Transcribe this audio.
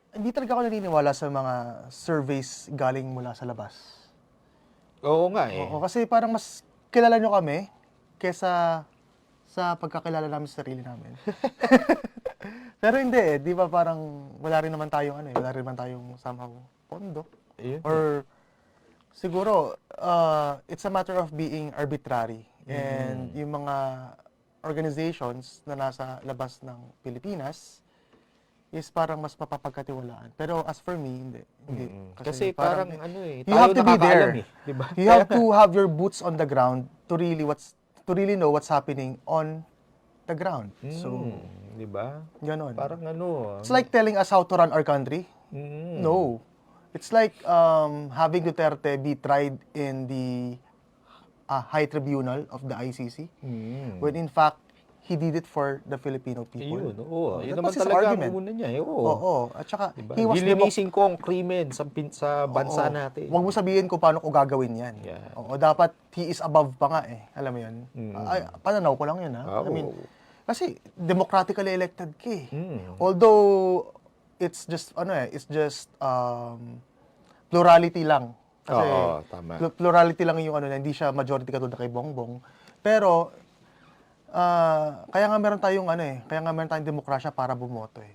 Hindi talaga ako naniniwala sa mga surveys galing mula sa labas. Oo nga eh. Oo, kasi parang mas kilala nyo kami kesa sa pagkakilala namin sa sarili namin. Pero hindi eh, di ba parang wala rin naman tayong wala rin naman tayong somehow pondo. Ayun. Or siguro, it's a matter of being arbitrary. And yung mga organizations na nasa labas ng Pilipinas is parang mas mapapagkatiwalaan. Pero as for me, hindi. Hindi. Kasi parang ano eh, you tayo have to be nakakaalam there. eh, di ba? You have to have your boots on the ground to really know what's happening on the ground. So, Di ba? ganon. Parang ano, It's like telling us how to run our country. No. It's like having Duterte be tried in the high tribunal of the ICC when in fact he did it for the Filipino people. ayun, oo. Yun That naman was his talaga ang argument. una niya eh, oo. Oo. At saka, Diba? he was Lilinisin ko ang krimen sa bansa Oo. natin. Huwag mo sabihin kung paano ko gagawin yan. Yan. Oo, dapat he is above pa nga eh. Alam mo yun? Ay, pananaw ko lang yun ha. I mean, Oo. kasi democratically elected ka eh. Although, it's just plurality lang. Kasi Oo, tama. plurality lang yung hindi siya majority katulad kay Bongbong. Pero, kaya nga meron tayong kaya nga meron tayong demokrasya para bumoto eh.